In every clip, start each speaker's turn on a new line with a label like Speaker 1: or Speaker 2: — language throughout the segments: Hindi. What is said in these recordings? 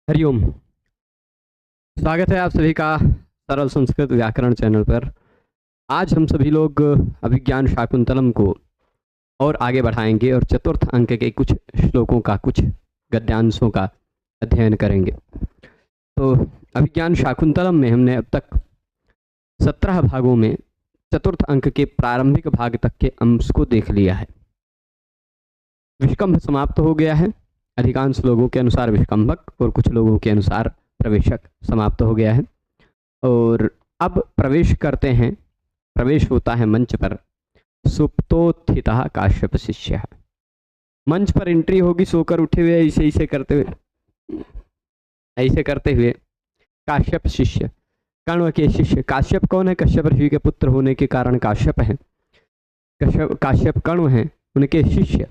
Speaker 1: हरिओम। स्वागत है आप सभी का सरल संस्कृत व्याकरण चैनल पर। आज हम सभी लोग अभिज्ञान शाकुंतलम को और आगे बढ़ाएंगे और चतुर्थ अंक के कुछ श्लोकों का, कुछ गद्यांशों का अध्ययन करेंगे। तो अभिज्ञान शाकुंतलम में हमने अब तक 17 भागों में चतुर्थ अंक के प्रारंभिक भाग तक के अंश को देख लिया है। विष्कंभ समाप्त हो गया है। अधिकांश लोगों के अनुसार विष्कंभक और कुछ लोगों के अनुसार प्रवेशक समाप्त हो गया है। और अब प्रवेश करते हैं, प्रवेश होता है मंच पर सुप्तोत्थितः काश्यप शिष्य। मंच पर एंट्री होगी सोकर उठे हुए, ऐसे करते हुए काश्यप शिष्य, कण्व के शिष्य। काश्यप कौन है? कश्यप ऋषि के पुत्र होने के कारण काश्यप हैं। काश्यप कण्व हैं, उनके शिष्य,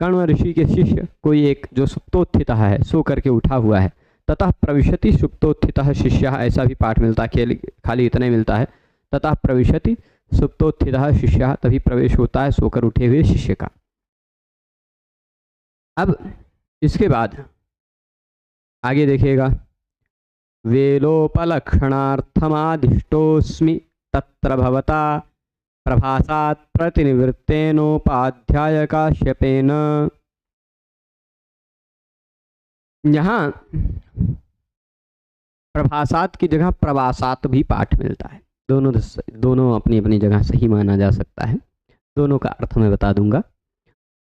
Speaker 1: कण्व ऋषि के शिष्य कोई एक जो सुप्तोत्थितः है, सो करके उठा हुआ है। ततः प्रविशति सुप्तोत्थितः शिष्यः, ऐसा भी पाठ मिलता है, खाली इतना ही मिलता है। ततः प्रविशति सुप्तोत्थितः शिष्यः, तभी प्रवेश होता है सोकर उठे हुए शिष्य का। अब इसके बाद आगे देखिएगा, वेलोपलक्षणार्थमादिष्टोऽस्मि तत्र भवता प्रभासात् प्रतिनिवृत्तेनोपाध्याय काश्यपेन। यहाँ प्रभासात की जगह प्रवासात भी पाठ मिलता है। दोनों अपनी अपनी जगह सही माना जा सकता है। दोनों का अर्थ मैं बता दूंगा।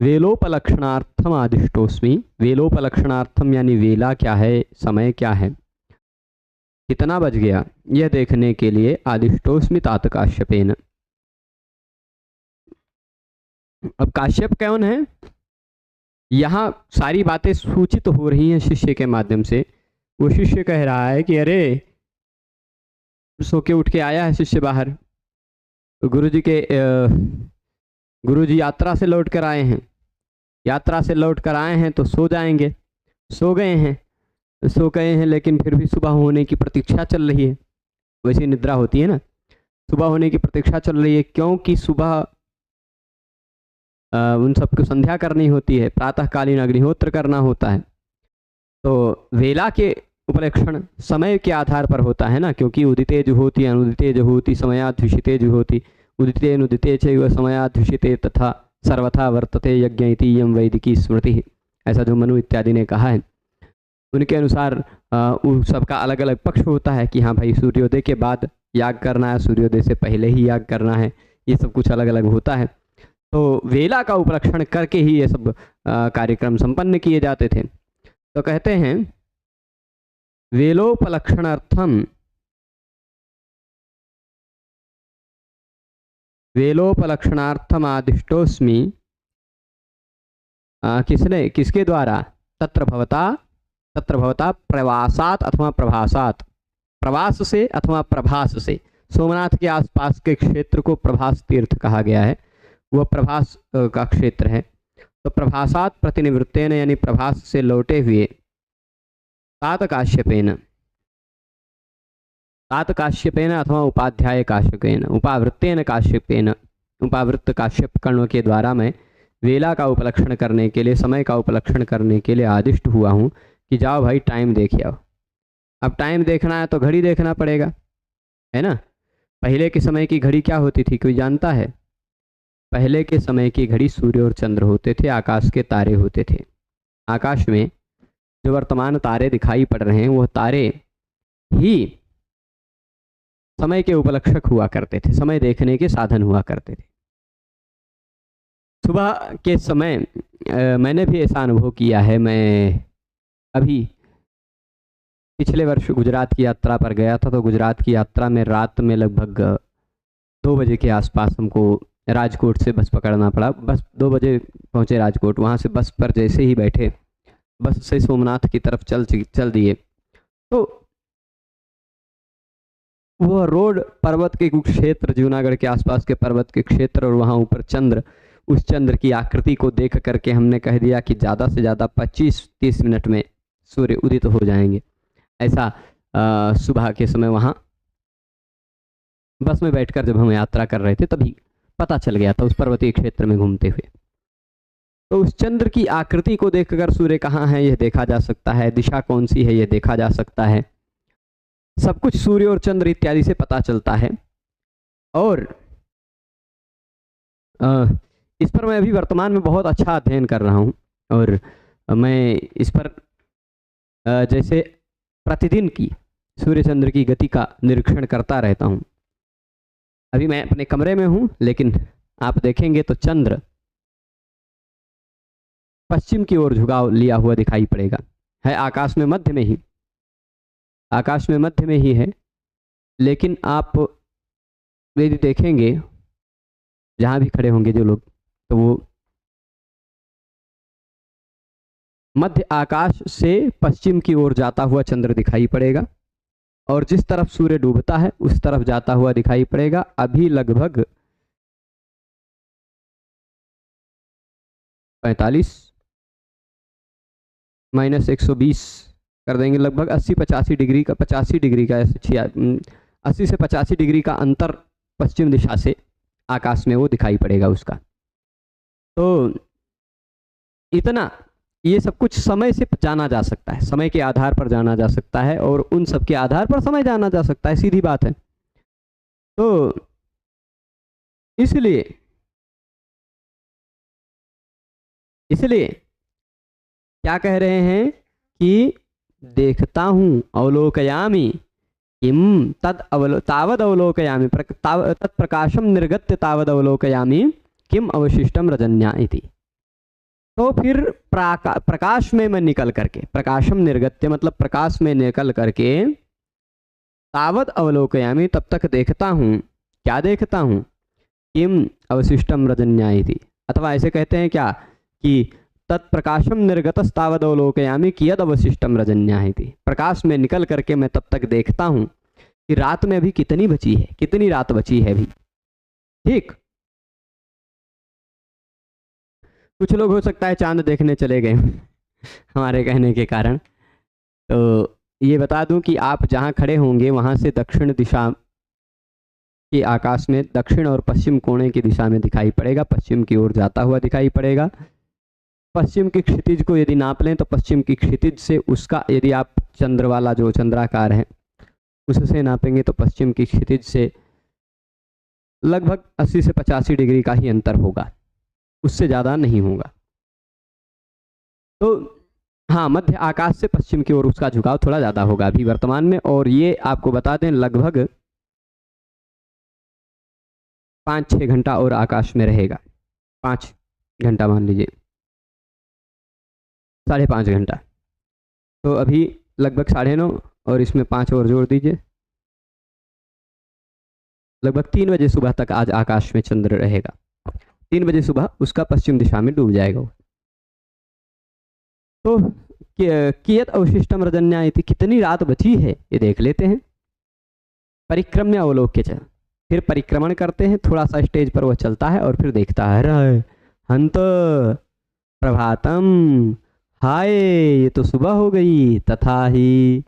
Speaker 1: वेलोपलक्षणार्थम आदिष्टोस्मि, वेलोपलक्षणार्थम यानी वेला क्या है, समय क्या है, कितना बज गया, यह देखने के लिए आदिष्टोस्मि तात काश्यपेन। अब काश्यप कौन है? यहाँ सारी बातें सूचित हो रही हैं शिष्य के माध्यम से। वो शिष्य कह रहा है कि अरे सो के उठ के आया है शिष्य बाहर, तो गुरुजी यात्रा से लौट कर आए हैं, यात्रा से लौट कर आए हैं तो सो जाएंगे। सो गए हैं लेकिन फिर भी सुबह होने की प्रतीक्षा चल रही है। वैसी निद्रा होती है ना, सुबह होने की प्रतीक्षा चल रही है, क्योंकि सुबह उन सबको संध्या करनी होती है, प्रातःकालीन अग्निहोत्र करना होता है। तो वेला के उपलक्षण समय के आधार पर होता है ना, क्योंकि उदिते जुहोति अनुदिते जुहोति समयाद्विषिते जुहोति, उदिते अनुदिते चैव समयाद्विषिते तथा सर्वथा वर्तते यज्ञ इति इयं वैदिकी स्मृति, ऐसा जो मनु इत्यादि ने कहा है। उनके अनुसार सबका अलग अलग पक्ष होता है कि हाँ भाई सूर्योदय के बाद याग करना है, सूर्योदय से पहले ही याग करना है, ये सब कुछ अलग अलग होता है। तो वेला का उपलक्षण करके ही ये सब कार्यक्रम संपन्न किए जाते थे। तो कहते हैं वेलोपलक्षणार्थम आदिष्टोस्मि, किसके द्वारा? तत्र भवता प्रवासात अथवा प्रभासात, प्रवास से अथवा प्रभास से। सोमनाथ के आसपास के क्षेत्र को प्रभास तीर्थ कहा गया है, वह प्रभास का क्षेत्र है। तो प्रभासात प्रतिनिवृत्तेन यानी प्रभास से लौटे हुए तात काश्यपेन अथवा उपाध्याय काश्यपेन, उपावृत्तेन काश्यपेन, उपावृत्त काश्यप कण्व के द्वारा मैं वेला का उपलक्षण करने के लिए, समय का उपलक्षण करने के लिए आदिष्ट हुआ हूँ कि जाओ भाई टाइम देख आओ। अब टाइम देखना है तो घड़ी देखना पड़ेगा, है ना। पहले के समय की घड़ी क्या होती थी, कोई जानता है? पहले के समय की घड़ी सूर्य और चंद्र होते थे, आकाश के तारे होते थे। आकाश में जो वर्तमान तारे दिखाई पड़ रहे हैं वह तारे ही समय के उपलक्षक हुआ करते थे, समय देखने के साधन हुआ करते थे। सुबह के समय मैंने भी ऐसा अनुभव किया है। मैं अभी पिछले वर्ष गुजरात की यात्रा पर गया था, तो गुजरात की यात्रा में रात में लगभग 2 बजे के आसपास हमको राजकोट से बस पकड़ना पड़ा। बस 2 बजे पहुंचे राजकोट, वहाँ से बस पर जैसे ही बैठे, बस से सोमनाथ की तरफ चल दिए, तो वह रोड पर्वत के कुछ क्षेत्र, जूनागढ़ के आसपास के पर्वत के क्षेत्र, और वहाँ ऊपर चंद्र, उस चंद्र की आकृति को देख करके हमने कह दिया कि ज़्यादा से ज़्यादा 25-30 मिनट में सूर्य उदित हो जाएंगे। ऐसा सुबह के समय वहाँ बस में बैठकर जब हम यात्रा कर रहे थे तभी पता चल गया था, उस पर्वतीय क्षेत्र में घूमते हुए। तो उस चंद्र की आकृति को देखकर सूर्य कहाँ है यह देखा जा सकता है, दिशा कौन सी है यह देखा जा सकता है, सब कुछ सूर्य और चंद्र इत्यादि से पता चलता है। और इस पर मैं अभी वर्तमान में बहुत अच्छा अध्ययन कर रहा हूँ और मैं इस पर जैसे प्रतिदिन की सूर्य चंद्र की गति का निरीक्षण करता रहता हूँ। अभी मैं अपने कमरे में हूँ, लेकिन आप देखेंगे तो चंद्र पश्चिम की ओर झुकाव लिया हुआ दिखाई पड़ेगा। है आकाश में मध्य में ही, आकाश में मध्य में ही है, लेकिन आप यदि देखेंगे जहाँ भी खड़े होंगे जो लोग, तो वो मध्य आकाश से पश्चिम की ओर जाता हुआ चंद्र दिखाई पड़ेगा और जिस तरफ सूर्य डूबता है उस तरफ जाता हुआ दिखाई पड़ेगा। अभी लगभग 45 माइनस 120 कर देंगे, लगभग 80-85 डिग्री का 85 डिग्री का 80 से 85 डिग्री का अंतर पश्चिम दिशा से आकाश में वो दिखाई पड़ेगा उसका। तो इतना ये सब कुछ समय से जाना जा सकता है, समय के आधार पर जाना जा सकता है और उन सब के आधार पर समय जाना जा सकता है, सीधी बात है। तो इसलिए क्या कह रहे हैं कि देखता हूँ, अवलोकयामि किम तावद अवलोकयामि तत्प्रकाशम निर्गत्य तावद अवलोकयामि किम अवशिष्टम रजन्या इति। तो फिर प्रकाश में मैं निकल करके, प्रकाशम निर्गत्य मतलब प्रकाश में निकल करके, तावद अवलोकयामि तब तक देखता हूँ, क्या देखता हूँ, किम अवशिष्टम रजन्या इति। अथवा ऐसे कहते हैं क्या कि तत्प्रकाशम निर्गतस्तावद अवलोकयामि कियद अवशिष्टम रजन्या इति। प्रकाश में निकल करके मैं तब तक देखता हूँ कि रात में अभी कितनी बची है, कितनी रात बची है अभी। ठीक, कुछ लोग हो सकता है चांद देखने चले गए हमारे कहने के कारण। तो ये बता दूं कि आप जहाँ खड़े होंगे वहाँ से दक्षिण दिशा के आकाश में दक्षिण और पश्चिम कोने की दिशा में दिखाई पड़ेगा, पश्चिम की ओर जाता हुआ दिखाई पड़ेगा। पश्चिम की क्षितिज को यदि नाप लें तो पश्चिम की क्षितिज से उसका, यदि आप चंद्र वाला जो चंद्राकार है उससे नापेंगे तो पश्चिम की क्षितिज से लगभग 80 से 85 डिग्री का ही अंतर होगा, उससे ज़्यादा नहीं होगा। तो हाँ, मध्य आकाश से पश्चिम की ओर उसका झुकाव थोड़ा ज़्यादा होगा अभी वर्तमान में। और ये आपको बता दें लगभग 5-6 घंटा और आकाश में रहेगा। 5 घंटा मान लीजिए, 5.5 घंटा। तो अभी लगभग 9:30 और इसमें 5 और जोड़ दीजिए, लगभग 3 बजे सुबह तक आज आकाश में चंद्र रहेगा। 3 बजे सुबह उसका पश्चिम दिशा में डूब जाएगा। तो कियत अवशिष्टम रजन्या इति, कितनी रात बची है ये देख लेते हैं। परिक्रम्य अवलोक्य च, फिर परिक्रमण करते हैं, थोड़ा सा स्टेज पर वह चलता है और फिर देखता है, हंत प्रभातम, हाय ये तो सुबह हो गई। तथा ही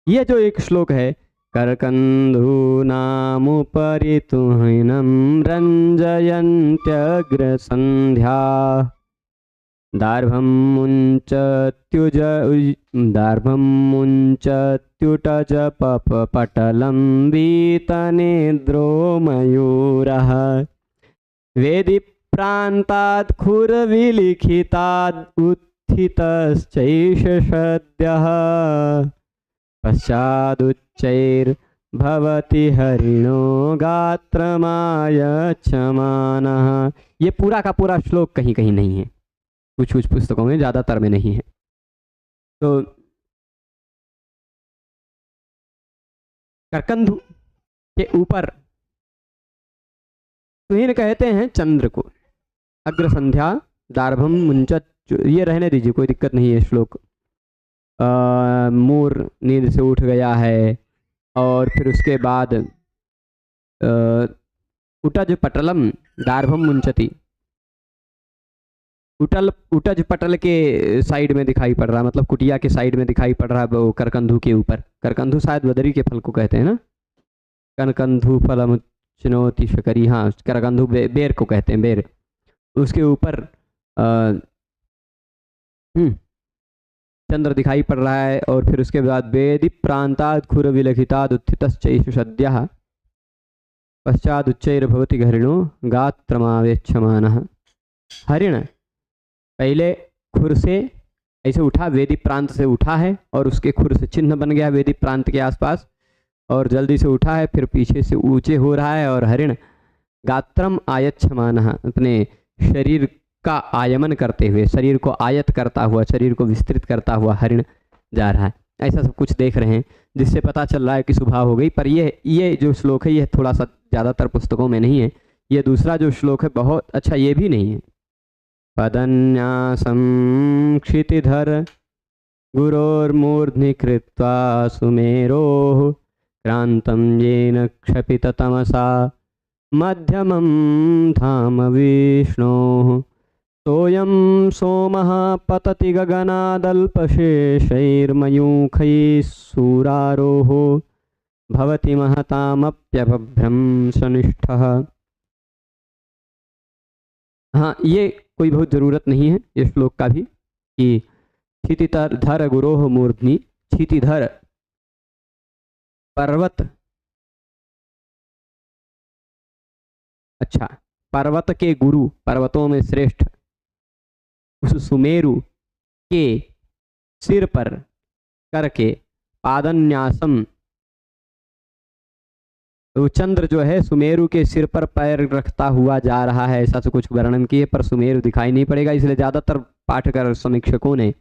Speaker 1: ये जो एक श्लोक है, करकंधूनामुपरि तुहिनं रंजयन्त्यग्र संध्या, दार्भं मुञ्चत्युटज पटलं वीतनेद्रो मयूरः, वेदि प्रान्तात् खुरविलिखिताद् उत्थितश्चैष सद्यः, पश्चादुच्चैर्भवति हरिणो गात्रमायच्छमानः। ये पूरा का पूरा श्लोक कहीं कहीं नहीं है, कुछ कुछ पुस्तकों में, ज़्यादातर में नहीं है। तो करकंधु के ऊपर तुहिन कहते हैं चंद्र को, अग्र संध्या दार्भम मुंचत, ये रहने दीजिए, कोई दिक्कत नहीं है श्लोक। मोर नींद से उठ गया है और फिर उसके बाद उटज पटलम दार्भम मुंचती, उटज पटल के साइड में दिखाई पड़ रहा, मतलब कुटिया के साइड में दिखाई पड़ रहा है वो करकंधु के ऊपर। करकंधु शायद बदरी के फल को कहते हैं ना, करकंधु फलम चिनोति शकरी, हाँ करकंधु बेर को कहते हैं, बेर। उसके ऊपर चंद्र दिखाई पड़ रहा है। और फिर उसके बाद वेदि प्रांताद खुर विलखिताद उत्थितश्चैष सद्यः पश्चाद उच्चैर्भवति हरिणो गात्रमावेक्षमानः। हरिण पहले खुर से ऐसे उठा, वेदी प्रांत से उठा है और उसके खुर से चिन्ह बन गया वेदी प्रांत के आसपास, और जल्दी से उठा है, फिर पीछे से ऊंचे हो रहा है। और हरिण गात्रम आयच्छमानः, अपने शरीर का आयमन करते हुए, शरीर को आयत करता हुआ, शरीर को विस्तृत करता हुआ हरिण जा रहा है। ऐसा सब कुछ देख रहे हैं, जिससे पता चल रहा है कि सुबह हो गई। पर ये जो श्लोक है ये थोड़ा सा ज़्यादातर पुस्तकों में नहीं है। ये दूसरा जो श्लोक है बहुत अच्छा, ये भी नहीं है। पदन्यासं क्षितिधर गुरोर्मूर्ध्नि कृत्वा सुमेरोः क्रान्तं येन क्षपिततमसा मध्यमं धाम विष्णोः सोऽयं सोमः पतति गगनादल्पशेषैर्मयूखैः सूरारोहो भवति महतामप्यभभ्रंशनिष्ठः। हाँ, ये कोई बहुत ज़रूरत नहीं है ये श्लोक का भी, कि क्षितिधर धर गुरोह मूर्ध्नि। क्षितिधर पर्वत, अच्छा, पर्वत के गुरु, पर्वतों में श्रेष्ठ, उस सुमेरु के सिर पर करके पादन्यासम, वो चंद्र जो है सुमेरु के सिर पर पैर रखता हुआ जा रहा है, ऐसा तो कुछ वर्णन किए, पर सुमेरु दिखाई नहीं पड़ेगा। इसलिए ज़्यादातर पाठकर समीक्षकों ने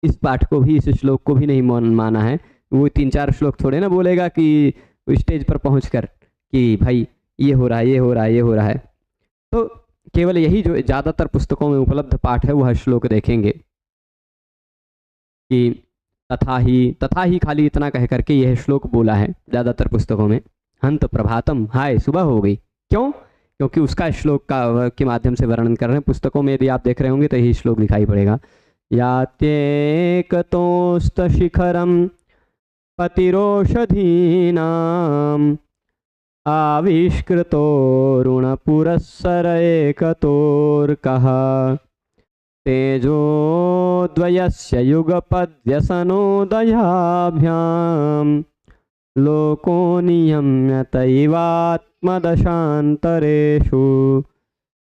Speaker 1: इस पाठ को भी, इस श्लोक को भी नहीं माना है। वो 3-4 श्लोक थोड़े ना बोलेगा कि स्टेज पर पहुंचकर कि भाई ये हो रहा है, ये हो रहा है, ये हो रहा है। तो केवल यही जो ज़्यादातर पुस्तकों में उपलब्ध पाठ है वह श्लोक देखेंगे कि तथा ही खाली इतना कह करके यह श्लोक बोला है ज़्यादातर पुस्तकों में। हंत प्रभातम, हाय सुबह हो गई। क्यों? क्योंकि उसका श्लोक का के माध्यम से वर्णन कर रहे हैं। पुस्तकों में यदि आप देख रहे होंगे तो यही श्लोक दिखाई पड़ेगा। यात्येकतोस्त शिखरम पतिरोषधीनाम आविष्कृतोरुणपुरस्सर एकतोर्कः तेजोद्वयस्य युगपद्व्यसनोदयाभ्याम लोको नियम्यतैवात्मदशान्तरेषु।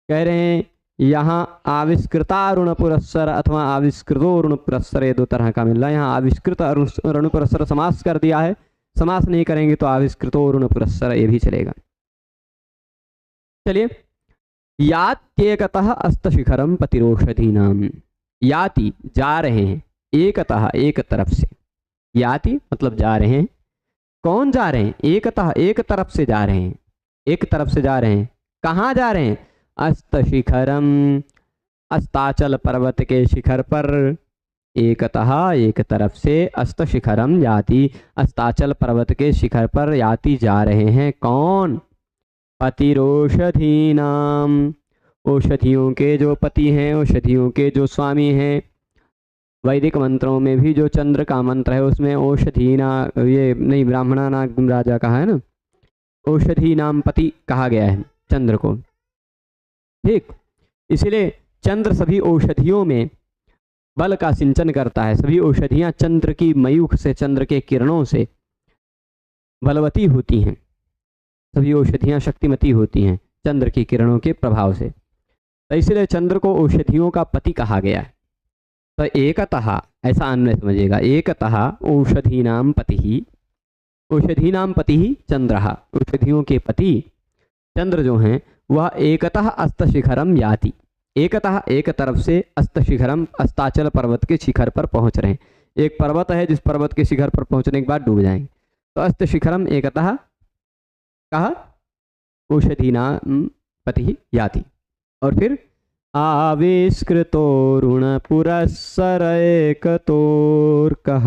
Speaker 1: कह रहे हैं यहाँ आविष्कृतारुण पुरस्सर अथवा आविष्कृतोरुण पुरस्सर, ये दो तरह का मिल रहा है। यहाँ आविष्कृत अरुण पुरस्सर समास कर दिया है, समास नहीं करेंगे तो आविष्कृतोरुण पुरस्सर ये भी चलेगा। चलिए, यात्येकतः अस्तशिखरम पतिरोषधीनाम। याति जा रहे हैं, एकतः एक तरफ से, याति मतलब जा रहे हैं। कौन जा रहे हैं? एकतः एक तरफ से जा रहे हैं, एक तरफ से जा रहे हैं। कहाँ जा रहे हैं? अस्तशिखरम, अस्ताचल पर्वत के शिखर पर। एकतः एक तरफ से, अस्तशिखरम याति, अस्ताचल पर्वत के शिखर पर याति जा रहे हैं। कौन? पतिरोषधीनाम, औषधियों के जो पति हैं, औषधियों के जो स्वामी हैं। वैदिक मंत्रों में भी जो चंद्र का मंत्र है उसमें औषधीना, ये नहीं ब्राह्मणा नाग राजा कहा है ना, औषधि नाम पति कहा गया है चंद्र को। ठीक, इसलिए चंद्र सभी औषधियों में बल का सिंचन करता है। सभी औषधियां चंद्र की मयूख से, चंद्र के किरणों से बलवती होती हैं। सभी औषधियां शक्तिमती होती हैं चंद्र की किरणों के प्रभाव से। तो इसलिए चंद्र को औषधियों का पति कहा गया है। तो एकतः, ऐसा अन्वय समझिएगा, एकतः औषधीनाम पति ही, औषधीनाम पति ही चंद्रः, औषधियों के पति चंद्र जो हैं वह एकतः अस्तशिखरम याति, एकतः एक तरफ से, अस्तशिखरम अस्ताचल पर्वत के शिखर पर पहुंच रहे हैं। एक पर्वत है जिस पर्वत के शिखर पर पहुंचने के बाद डूब जाएंगे। तो अस्तशिखरम एकतः कहा औषधीनाम पति ही याति। और फिर आविष्कृतोरुणपुरस्सर एकतोर्कः,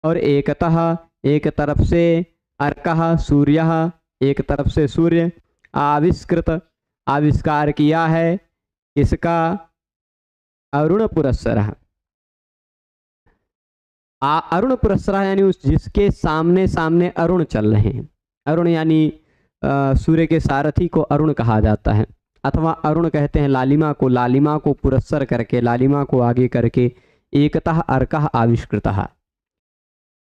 Speaker 1: और एकतः एक तरफ से, अर्कः सूर्यः एक तरफ से सूर्य, आविष्कृत आविष्कार किया है इसका, अरुण पुरस्सरः, अरुण पुरस्सरः यानी उस जिसके सामने सामने अरुण चल रहे हैं। अरुण यानी सूर्य के सारथी को अरुण कहा जाता है। अथवा अरुण कहते हैं लालिमा को, लालिमा को पुरस्सर करके, लालिमा को आगे करके एकतः अर्कः आविष्कृतः,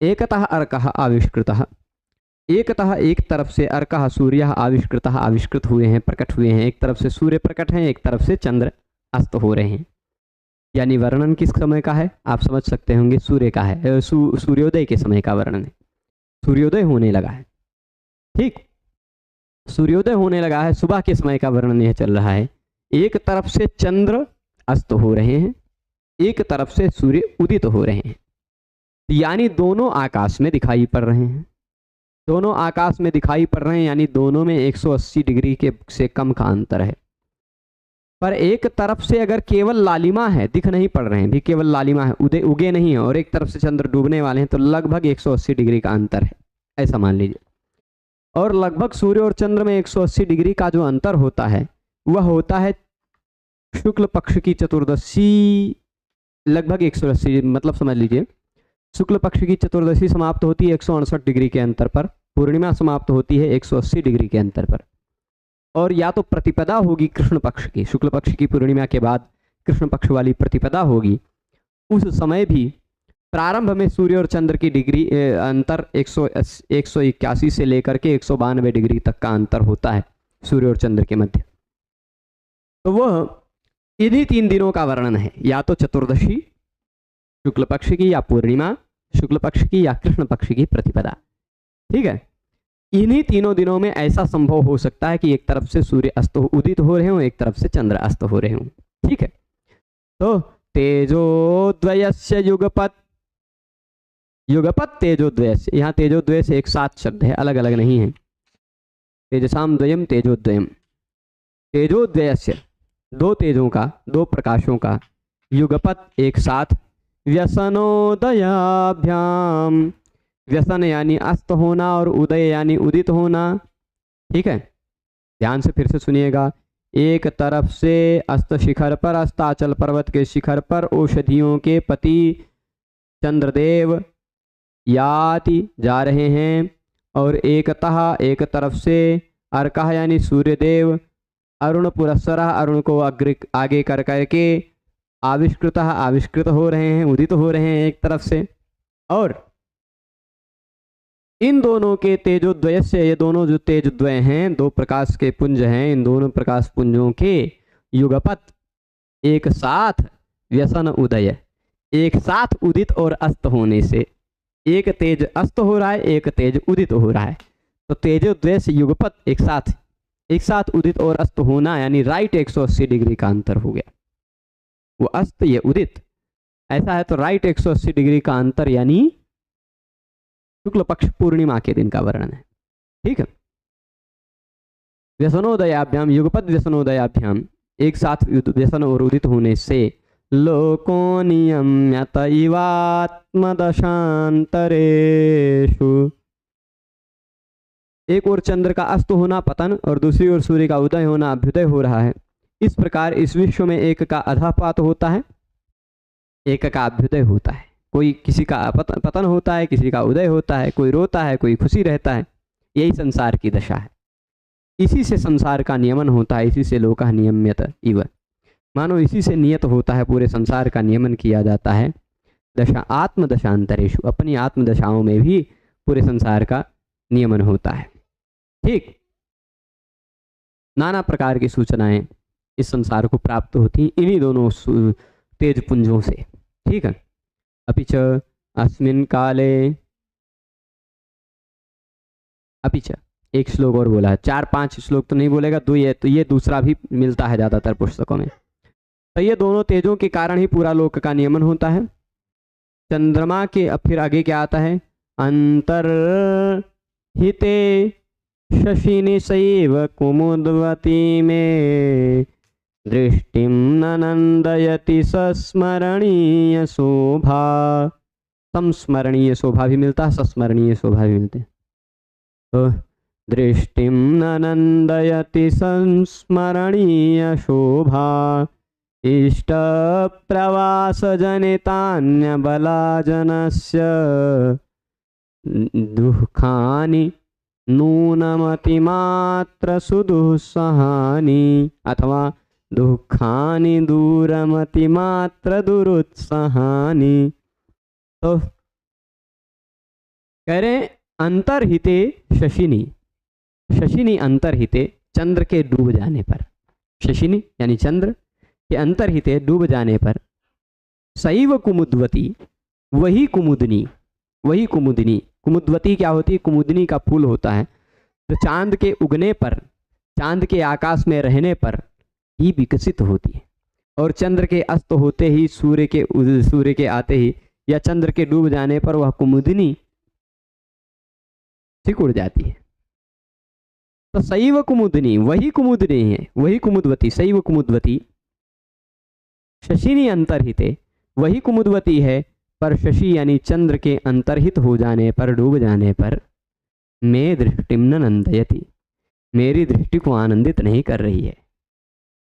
Speaker 1: एकतः अर्कः आविष्कृतः, एकतः एक तरफ से अर्कः सूर्यः आविष्कृतः आविष्कृत हुए हैं, प्रकट हुए हैं। एक तरफ से सूर्य प्रकट हैं, एक तरफ से चंद्र अस्त हो रहे हैं। यानी वर्णन किस समय का है आप समझ सकते होंगे, सूर्य का है, सूर्योदय के समय का वर्णन है। सूर्योदय होने लगा है, ठीक, सूर्योदय होने लगा है, सुबह के समय का वर्णन यह चल रहा है। एक तरफ से चंद्र अस्त हो रहे हैं, एक तरफ से सूर्य उदित हो रहे हैं, यानी दोनों आकाश में दिखाई पड़ रहे हैं, दोनों आकाश में दिखाई पड़ रहे हैं, यानी दोनों में 180 डिग्री के से कम का अंतर है। पर एक तरफ से अगर केवल लालिमा है, दिख नहीं पड़ रहे हैं भी, केवल लालिमा है, उदय उगे नहीं है, और एक तरफ से चंद्र डूबने वाले हैं, तो लगभग 180 डिग्री का अंतर है, ऐसा मान लीजिए। और लगभग सूर्य और चंद्र में 180 डिग्री का जो अंतर होता है वह होता है शुक्ल पक्ष की चतुर्दशी, लगभग 180, मतलब समझ लीजिए शुक्ल पक्ष की चतुर्दशी समाप्त होती है 168 डिग्री के अंतर पर, पूर्णिमा समाप्त होती है 180 डिग्री के अंतर पर। और या तो प्रतिपदा होगी कृष्ण पक्ष की, शुक्ल पक्ष की पूर्णिमा के बाद कृष्ण पक्ष वाली प्रतिपदा होगी, उस समय भी प्रारंभ में सूर्य और चंद्र की डिग्री अंतर 181 से लेकर के 192 डिग्री तक का अंतर होता है सूर्य और चंद्र के मध्य। तो वह इन्हीं 3 दिनों का वर्णन है, या तो चतुर्दशी शुक्ल पक्ष की, या पूर्णिमा शुक्ल पक्ष की, या कृष्ण पक्ष की प्रतिपदा, ठीक है। इन्हीं तीनों दिनों में ऐसा संभव हो सकता है कि एक तरफ से सूर्य अस्त उदित हो रहे हों, एक तरफ से चंद्र अस्त हो रहे हों, ठीक है। तो तेजोद्वयस्य युगपत, युगपत तेजोद्वयस्य, यहाँ तेजोद्वयस्य एक साथ शब्द है, अलग अलग नहीं है। तेजसाम द्वयम तेजोद्वयम, तेजोद्वयस्य 2 तेजों का, 2 प्रकाशों का, युगपत एक साथ, व्यसनोदयाभ्याम, व्यसन यानी अस्त होना और उदय यानी उदित होना, ठीक है। ध्यान से फिर से सुनिएगा। एक तरफ से अस्त शिखर पर, अस्ताचल पर्वत के शिखर पर औषधियों के पति चंद्रदेव याति जा रहे हैं, और एकतः एक तरफ से अर्कः यानी सूर्यदेव अरुण पुरस्सरः, अरुण को आगे कर करके आविष्कृतः आविष्कृत हो रहे हैं, उदित हो रहे हैं एक तरफ से। और इन दोनों के तेजोद्वय से, ये दोनों जो तेजोद्वय हैं, 2 प्रकाश के पुंज हैं, इन दोनों प्रकाश पुंजों के युगपत एक साथ व्यसन उदय, एक साथ उदित और अस्त होने से, एक तेज अस्त हो रहा है, एक तेज उदित हो रहा है। तो तेजोद्वय से युगपत एक साथ उदित और अस्त होना, यानी राइट 180 डिग्री का अंतर हो गया। वो अस्त, ये उदित, ऐसा है तो राइट 180 डिग्री का अंतर, यानी शुक्ल पक्ष पूर्णिमा के दिन का वर्णन है, ठीक है। व्यसनोदयाभ्याम, युगपत व्यसनोदयाभ्याम, एक साथ व्यसन और उदित होने से, लोको नियम्यत इवात्मदशांतरेषु, एक ओर चंद्र का अस्त होना पतन और दूसरी ओर सूर्य का उदय होना अभ्युदय हो रहा है। इस प्रकार इस विश्व में एक का अधापात होता है, एक का अभ्युदय होता है। कोई किसी का पतन होता है, किसी का उदय होता है, कोई रोता है, कोई खुशी रहता है। यही संसार की दशा है, इसी से संसार का नियमन होता है, इसी से लोकः नियम्यत इव, मानो इसी से नियत होता है, पूरे संसार का नियमन किया जाता है। दशा आत्मदशांतरेषु, अपनी आत्मदशाओं में भी पूरे संसार का नियमन होता है, ठीक। नाना प्रकार की सूचनाएं इस संसार को प्राप्त होती इन्हीं दोनों तेज पुंजों से, ठीक है। अपिच अस्मिन् काले, अपिच एक श्लोक और बोला है, 4-5 श्लोक तो नहीं बोलेगा, 2 ये, तो ये दूसरा भी मिलता है ज़्यादातर पुस्तकों में। तो ये दोनों तेजों के कारण ही पूरा लोक का नियमन होता है। चंद्रमा के अब फिर आगे क्या आता है, अंतर्हिते शशिनि सैव कुमुदवती में दृष्टिं ननंदयति सस्मरणीय शोभा, संस्मरणीय शोभा भी मिलता है, सस्मरणीय शोभा भी मिलते हैं। तो दृष्टिं ननंदयति संस्मरणीय शोभा, इष्ट प्रवास जनितान्य बलाजनस्य दुःखानि नूनमतिमात्र सुदुःसहानि अथवा दुःखानि दूरमतिमात्र दुरुत्सहानि। तो कह रहे अंतर्हिते शशिनी, शशिनी अंतर्हिते चंद्र के डूब जाने पर, शशिनी यानी चंद्र के अंतर्हिते डूब जाने पर, सैव कुमुद्वती वही कुमुदनी, वही कुमुदनी, कुमुद्वती क्या होती है? कुमुदनी का फूल होता है जो चांद के उगने पर, चांद के आकाश में रहने पर ही विकसित होती है, और चंद्र के अस्त होते ही, सूर्य के आते ही या चंद्र के डूब जाने पर वह कुमुदनी सिकुड़ जाती है। तो सैव कुमुदनी वही कुमुदनी है, वही कुमुदवती, सैव कुमुदवती शशिनी अंतर्हिते वही कुमुदवती है, पर शशि यानी चंद्र के अंतर्हित हो जाने पर, डूब जाने पर, मैं दृष्टिम न नंदयति मेरी दृष्टि को आनंदित नहीं कर रही है।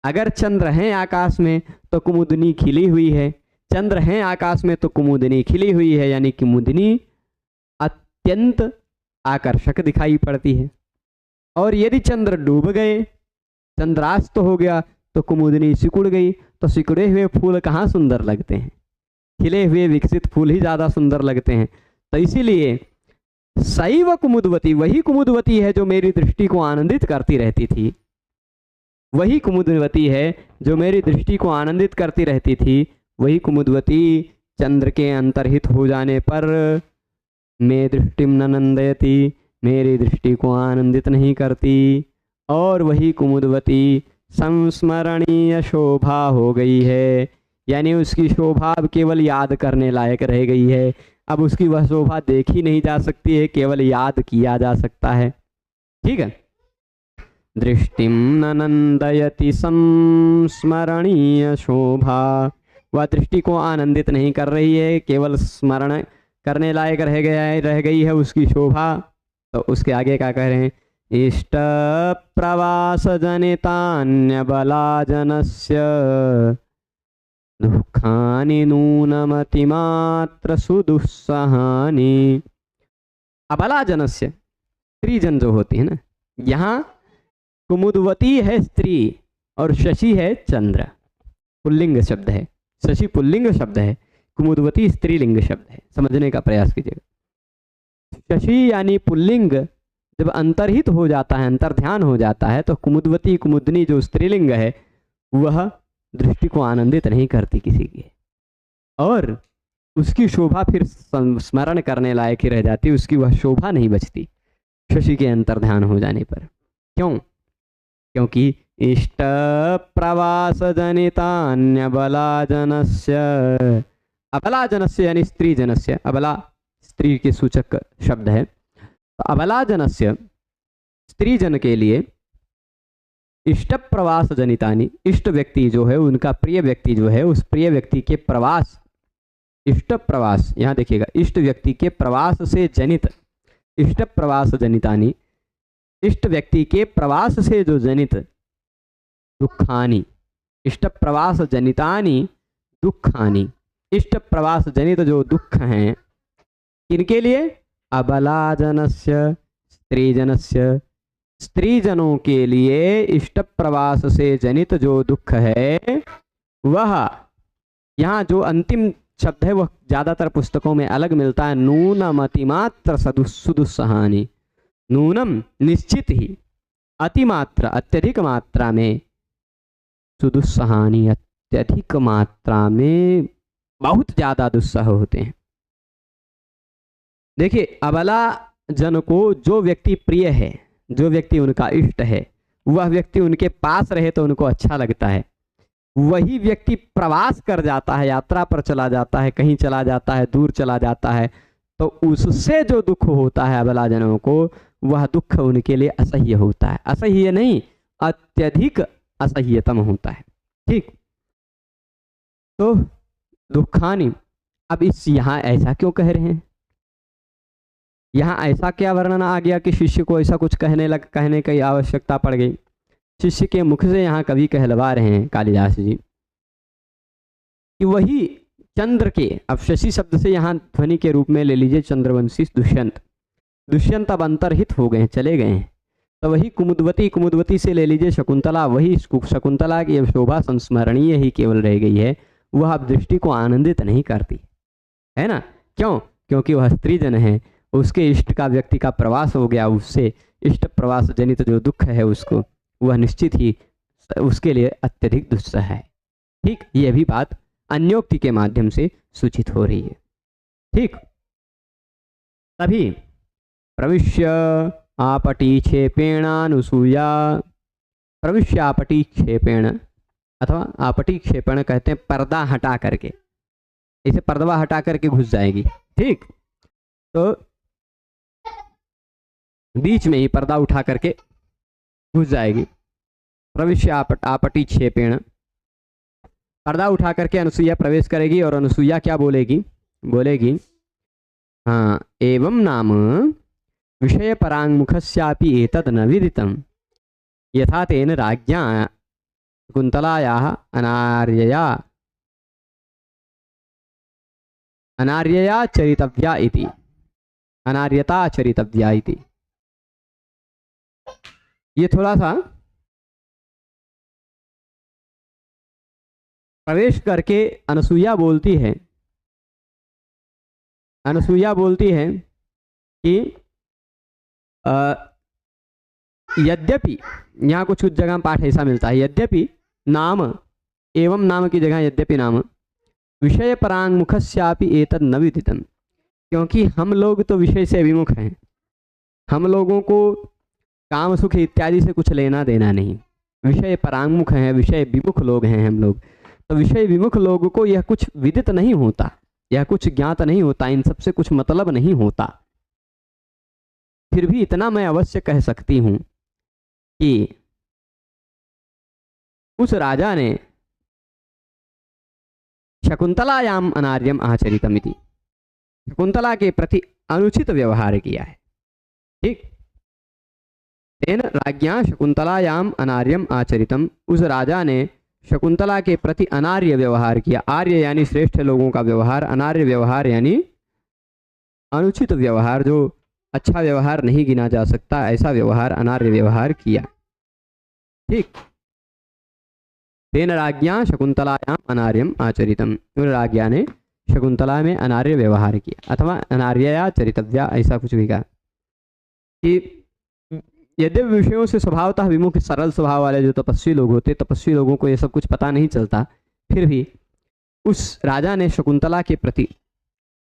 Speaker 1: अगर चंद्र हैं आकाश में तो कुमुदनी खिली हुई है, चंद्र हैं आकाश में तो कुमुदनी खिली हुई है, यानी कुमुदनी अत्यंत आकर्षक दिखाई पड़ती है। और यदि चंद्र डूब गए, चंद्रास्त हो गया, तो कुमुदनी सिकुड़ गई, तो सिकुड़े हुए फूल कहाँ सुंदर लगते हैं? खिले हुए विकसित फूल ही ज़्यादा सुंदर लगते हैं। तो इसीलिए सैव कुमुदवती वही कुमुदवती है जो मेरी दृष्टि को आनंदित करती रहती थी, वही कुमुदवती है जो मेरी दृष्टि को आनंदित करती रहती थी, वही कुमुदवती चंद्र के अंतर्हित हो जाने पर मैं दृष्टिम न नंदयति मेरी दृष्टि को आनंदित नहीं करती, और वही कुमुदवती संस्मरणीय शोभा हो गई है, यानी उसकी शोभा अब केवल याद करने लायक रह गई है। अब उसकी वह शोभा देखी नहीं जा सकती है, केवल याद किया जा सकता है। ठीक है। दृष्टिम न नंदयति संस्मरणीय शोभा, वह दृष्टि को आनंदित नहीं कर रही है, केवल स्मरण करने लायक रह गई है उसकी शोभा। तो उसके आगे क्या कह रहे हैं? इष्ट प्रवास जनितान्य बलाजनस्य दुःखानि नूनमतिमात्र सुदुस्सहानि। अबलाजनस्य स्त्रीजन जो होती है ना, यहाँ कुमुदवती है स्त्री और शशि है चंद्र, पुल्लिंग शब्द है, शशि पुल्लिंग शब्द है, कुमुदवती स्त्रीलिंग शब्द है, समझने का प्रयास कीजिएगा। शशि यानी पुल्लिंग जब अंतर्हित हो जाता है, अंतर्ध्यान हो जाता है, तो कुमुदवती कुमुदनी जो स्त्रीलिंग है वह दृष्टि को आनंदित नहीं करती किसी की, और उसकी शोभा फिर स्मरण करने लायक ही रह जाती, उसकी वह शोभा नहीं बचती शशि के अंतर्ध्यान हो जाने पर। क्यों? क्योंकि इष्ट प्रवास जनितान्य बलाजनस्य, अबलाजनस्य यानी स्त्री जनस्य, अबला स्त्री के सूचक शब्द है, तो अबलाजनस्य स्त्री जन के लिए इष्ट प्रवास जनितानि, इष्ट व्यक्ति जो है उनका प्रिय व्यक्ति जो है, उस प्रिय व्यक्ति के प्रवास, इष्ट प्रवास, यहाँ देखिएगा, इष्ट व्यक्ति के प्रवास से जनित, इष्ट प्रवास जनितानि, इष्ट व्यक्ति के प्रवास से जो जनित दुखानि, इष्ट प्रवास जनितानि दुखानि, इष्ट प्रवास जनित जो दुख हैं किनके लिए? अबलाजनस्य स्त्रीजनस्य, स्त्रीजनों के लिए इष्ट प्रवास से जनित जो दुख है वह, यहाँ जो अंतिम शब्द है वह ज़्यादातर पुस्तकों में अलग मिलता है, नूनमतिमात्र सुदुस्सहानि। नूनम निश्चित ही, अतिमात्रा अत्यधिक मात्रा में, सुदुस्सहानि अत्यधिक मात्रा में बहुत ज़्यादा दुस्सह होते हैं। देखिए, अबला जन को जो व्यक्ति प्रिय है, जो व्यक्ति उनका इष्ट है, वह व्यक्ति उनके पास रहे तो उनको अच्छा लगता है। वही व्यक्ति प्रवास कर जाता है, यात्रा पर चला जाता है, कहीं चला जाता है, दूर चला जाता है, तो उससे जो दुख होता है अबला जनों को, वह दुख उनके लिए असह्य होता है। असह्य नहीं, अत्यधिक असह्यतम होता है। ठीक, तो दुखानि, अब इस यहाँ ऐसा क्यों कह रहे हैं? यहाँ ऐसा क्या वर्णन आ गया कि शिष्य को ऐसा कुछ कहने की आवश्यकता पड़ गई? शिष्य के मुख से यहाँ कवि कहलवा रहे हैं कालिदास जी कि वही चंद्र के, अब शशि शब्द से यहाँ ध्वनि के रूप में ले लीजिए चंद्रवंशी दुष्यंत, दुष्यंत अब अंतर्हित हो गए, चले गए हैं। तो वही कुमुदवती, कुमुदवती से ले लीजिए शकुंतला, वही शकुंतला की शोभा संस्मरणीय ही केवल रह गई है, वह अब दृष्टि को आनंदित नहीं करती है ना। क्यों? क्योंकि वह स्त्री जन है, उसके इष्ट का, व्यक्ति का प्रवास हो गया, उससे इष्ट प्रवास जनित जो दुख है उसको, वह निश्चित ही उसके लिए अत्यधिक दुस्सह है। ठीक, यह भी बात अन्योक्ति के माध्यम से सूचित हो रही है। ठीक, तभी प्रविश्य आपटीक्षेपेणानुसूया, प्रविश्य आपटीक्षेपेण अथवा आपटीक्षेपण कहते हैं पर्दा हटा करके, इसे पर्दा हटा करके घुस जाएगी। ठीक, तो बीच में ही पर्दा उठा करके घुस जाएगी। प्रविश्य आपटीक्षेपेण, पर्दा उठा करके अनुसुईया प्रवेश करेगी और अनुसुईया क्या बोलेगी? बोलेगी हाँ, एवं नाम विषय परांगमुखस्यापि एतद् न विदितं यथा तेन राज्ञा शकुन्तलायाः अनार्यया चरितव्या इति, अनार्यता चरितव्या इति। ये थोड़ा सा प्रवेश करके अनुसुईया बोलती है, अनुसुईया बोलती है कि यद्यपि, यहाँ कुछ कुछ जगह पाठ ऐसा मिलता है, यद्यपि नाम, एवं नाम की जगह यद्यपि नाम, विषय परांगमुखस्यापि एतद् न विदितं, क्योंकि हम लोग तो विषय से विमुख हैं, हम लोगों को काम सुख इत्यादि से कुछ लेना देना नहीं, विषय परांगमुख हैं, विषय विमुख लोग हैं हम लोग। तो विषय विमुख लोगों को यह कुछ विदित नहीं होता, यह कुछ ज्ञात नहीं होता, इन सबसे कुछ मतलब नहीं होता। फिर भी इतना मैं अवश्य कह सकती हूं कि उस राजा ने शकुंतलायाम अनार्यम आचरितमिति, शकुंतला के प्रति अनुचित व्यवहार किया है। ठीक, तेन राज्ञा शकुंतलायाम अनार्यम आचरितम, उस राजा ने शकुंतला के प्रति अनार्य व्यवहार किया। आर्य यानी श्रेष्ठ लोगों का व्यवहार, अनार्य व्यवहार यानी अनुचित व्यवहार, जो अच्छा व्यवहार नहीं गिना जा सकता, ऐसा व्यवहार, अनार्य व्यवहार किया। ठीक, तेन राज्ञा शकुंतलायाम अनार्यम आचरितम, उस राज्ञा ने शकुंतला में अनार्य व्यवहार किया, अथवा अनार्यया चरितव्या, ऐसा कुछ भी कहा कि यद्यपि विषयों से स्वभावतः विमुख सरल स्वभाव वाले जो तपस्वी लोग होते, तपस्वी लोगों को ये सब कुछ पता नहीं चलता, फिर भी उस राजा ने शकुंतला के प्रति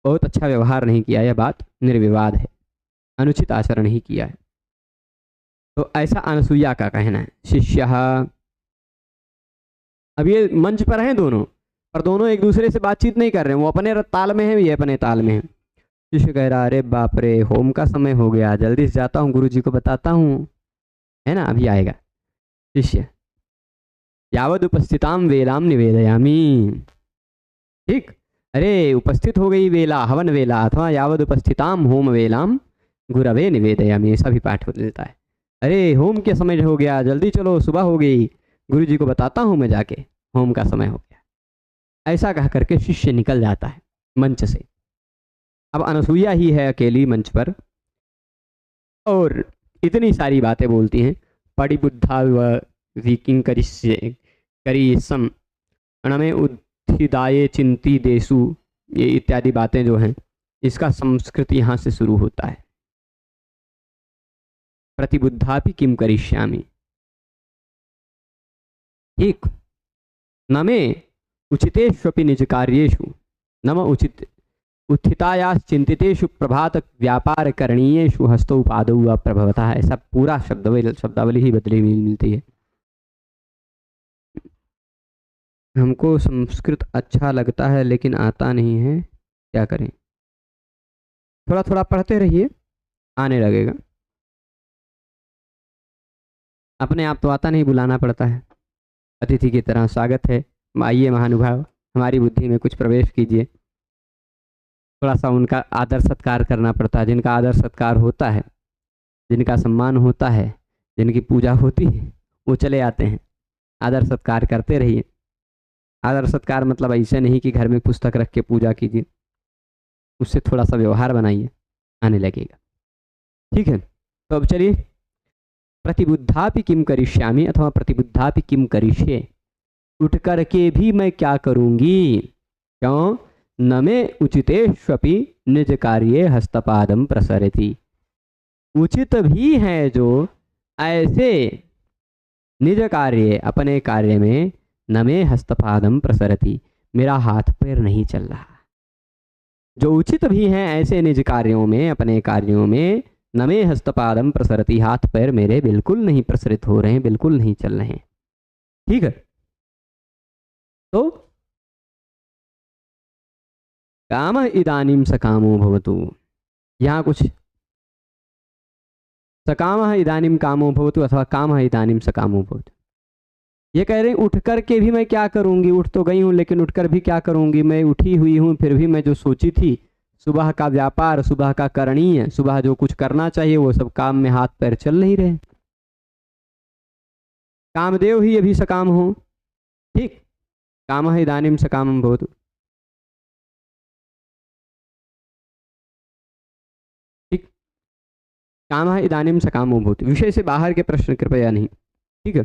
Speaker 1: बहुत अच्छा व्यवहार नहीं किया, यह बात निर्विवाद है, अनुचित आचरण ही किया है। तो ऐसा अनुसुईया का कहना है। शिष्य, अब ये मंच पर हैं दोनों, पर दोनों एक दूसरे से बातचीत नहीं कर रहे हैं, वो अपने ताल में है, ये अपने ताल में है। शिष्य कह रहा, अरे बाप रे, होम का समय हो गया, जल्दी से जाता हूँ, गुरु जी को बताता हूँ, है ना, अभी आएगा। शिष्य, यावद उपस्थिताम वेलाम निवेदयामी। ठीक, अरे उपस्थित हो गई वेला, हवन वेला, अथवा यावद उपस्थिताम होम वेलाम गुरवे निवेदयामी, ऐसा भी पाठ मिलता है। अरे होम के समय हो गया, जल्दी चलो, सुबह हो गई, गुरु जी को बताता हूँ मैं जाके, होम का समय हो गया। ऐसा कह करके शिष्य निकल जाता है मंच से। अब अनुसुईया ही है अकेली मंच पर और इतनी सारी बातें बोलती हैं। पड़िबुद्धा विकिं करिष्यम अणमे उत्थिदाये चिंती देशु, ये इत्यादि बातें जो हैं, इसका संस्कृत यहाँ से शुरू होता है। प्रतिबुद्धापि किम करिष्यामि। ठीक, न मे उचितेष्वपि निज कार्येषु नम उचित उत्थितायाश्चिंतितेषु प्रभात व्यापार करणीयेषु हस्तौ पादौ व प्रभवतः, ऐसा पूरा शब्दावली ही बदली हुई मिलती है। हमको संस्कृत अच्छा लगता है लेकिन आता नहीं है, क्या करें? थोड़ा थोड़ा पढ़ते रहिए, आने लगेगा। अपने आप तो आता नहीं, बुलाना पड़ता है। अतिथि की तरह स्वागत है, आइए महानुभाव, हमारी बुद्धि में कुछ प्रवेश कीजिए। थोड़ा सा उनका आदर सत्कार करना पड़ता है। जिनका आदर सत्कार होता है, जिनका सम्मान होता है, जिनकी पूजा होती है, वो चले आते हैं। आदर सत्कार करते रहिए। आदर सत्कार मतलब ऐसे नहीं कि घर में पुस्तक रख के पूजा कीजिए, उससे थोड़ा सा व्यवहार बनाइए, आने लगेगा। ठीक है, तो अब चलिए, प्रतिबुद्धापि किम करिष्यामि अथवा प्रतिबुद्धापि किम करिष्ये, उठ करके भी मैं क्या करूंगी, क्यों, न मे उचितेष्वपि निज कार्ये हस्तपादम प्रसरति। उचित भी है जो ऐसे निज कार्य, अपने कार्य में, न मे हस्तपादम प्रसरति, मेरा हाथ पैर नहीं चल रहा। जो उचित भी हैं ऐसे निज कार्यों में, अपने कार्यों में, न मे हस्तपादम प्रसरति, हाथ पैर मेरे बिल्कुल नहीं प्रसरित हो रहे हैं, बिल्कुल नहीं चल रहे हैं। ठीक है, तो काम इदानीम सकामो भवतु, यहाँ कुछ सकाम इदानीम कामो भवतु अथवा काम इदानीम सकामो भवतु, ये कह रहे हैं उठ कर के भी मैं क्या करूंगी, उठ तो गई हूँ लेकिन उठकर भी क्या करूंगी, मैं उठी हुई हूँ फिर भी मैं जो सोची थी, सुबह का व्यापार, सुबह का करणीय, सुबह जो कुछ करना चाहिए वो सब काम में हाथ पैर चल नहीं रहे। कामदेव ही अभी सकाम हो, ठीक, काम इदानीम सकामं भवतु। ठीक, काम इदानीम सकामो भवतु, विषय से बाहर के प्रश्न कृपया नहीं। ठीक है,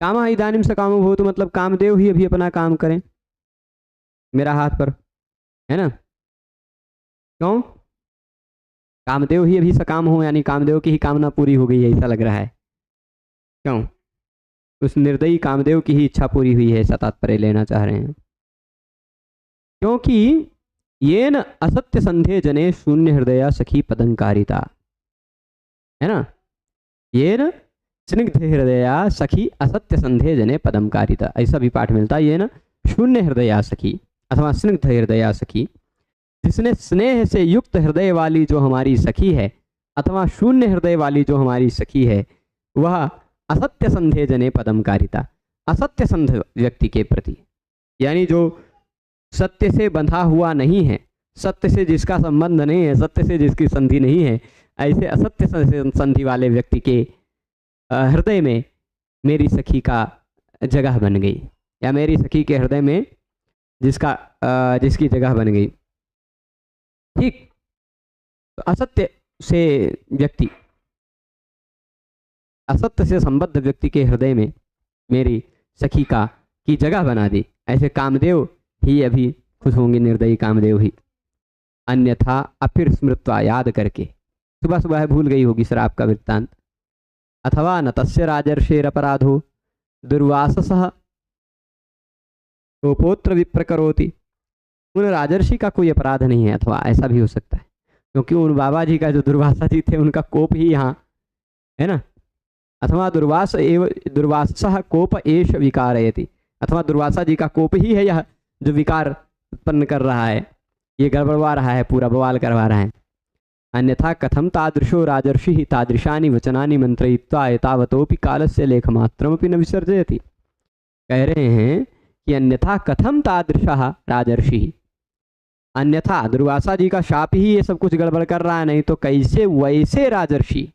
Speaker 1: काम इदानीम सकामो भवतु मतलब कामदेव ही अभी अपना काम करें मेरा हाथ पर, है ना। क्यों, कामदेव ही अभी सकाम हो, यानी कामदेव की ही कामना पूरी हो गई है ऐसा लग रहा है। क्यों, उस निर्दयी कामदेव की ही इच्छा पूरी हुई है ऐसा तात्पर्य लेना चाह रहे हैं। क्योंकि ये न असत्य संधे जने शून्य हृदय सखी पदंकारिता, है ना, ये न स्निग्ध हृदय सखी असत्य संधे जने पदंकारिता, ऐसा भी पाठ मिलता है। ये न शून्य हृदय सखी अथवा स्निग्ध हृदय सखी, जिसने स्नेह से युक्त हृदय वाली जो हमारी सखी है, अथवा शून्य हृदय वाली जो हमारी सखी है, वह असत्य संधे जने पदमकारिता, असत्य संध व्यक्ति के प्रति, यानी जो सत्य से बंधा हुआ नहीं है, सत्य से जिसका संबंध नहीं है, सत्य से जिसकी संधि नहीं है, ऐसे असत्य संधि वाले व्यक्ति के हृदय में मेरी सखी का जगह बन गई, या मेरी सखी के हृदय में जिसकी जगह बन गई। ठीक, तो असत्य से व्यक्ति, असत्य से संबद्ध व्यक्ति के हृदय में मेरी सखी की जगह बना दी, ऐसे कामदेव ही अभी खुश होंगे, निर्दयी कामदेव ही। अन्यथा अफिर स्मृत्वा, याद करके, सुबह सुबह भूल गई होगी श्राप का वृत्तांत। अथवा न तस्य राजर्षेर अपराधो दुर्वाससः कोपोत्र विप्रकरोति, उन राजर्षि का कोई अपराध नहीं है, अथवा ऐसा भी हो सकता है क्योंकि उन बाबा जी का जो दुर्वासा जी थे उनका कोप ही यहाँ है ना। अथवा दुर्वासः कोप एष विकारयति, अथवा दुर्वासा जी का कोप ही है यह जो विकार उत्पन्न कर रहा है, ये गड़बड़वा रहा है, पूरा बवाल करवा रहा है। अन्यथा कथम तादृशो राजर्षि तादृशानि वचनानि मंत्रयित्वा एतावतोपि कालस्य लेखमात्रमपि न विसर्जयति। कह रहे हैं कि अन्यथा कथम तादृशः राजर्षि, अन्यथा दुर्वासा जी का शाप ही ये सब कुछ गड़बड़ कर रहा है, नहीं तो कैसे वैसे राजर्षि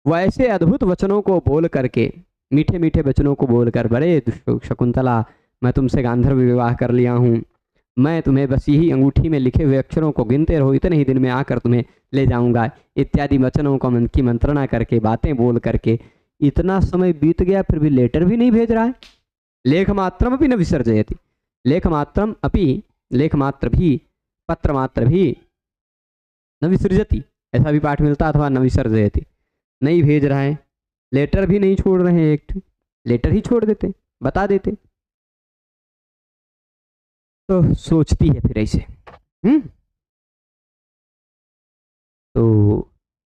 Speaker 1: वैसे अद्भुत वचनों को बोल करके, मीठे मीठे वचनों को बोलकर, बड़े शकुंतला मैं तुमसे गांधर्व विवाह कर लिया हूँ, मैं तुम्हें बस यही अंगूठी में लिखे हुए अक्षरों को गिनते रहो, इतने ही दिन में आकर तुम्हें ले जाऊंगा, इत्यादि वचनों को मन की मंत्रणा करके, बातें बोल करके, इतना समय बीत गया फिर भी लेटर भी नहीं भेज रहा है। लेखमात्रम अपि न विसर्जयति, लेखमात्रम अपि, लेखमात्र भी, पत्रमात्र भी न विसर्जति, ऐसा भी पाठ मिलता, अथवा न विसर्जयति, नहीं भेज रहा है, लेटर भी नहीं छोड़ रहे हैं, एक लेटर ही छोड़ देते, बता देते, तो सोचती है फिर ऐसे। तो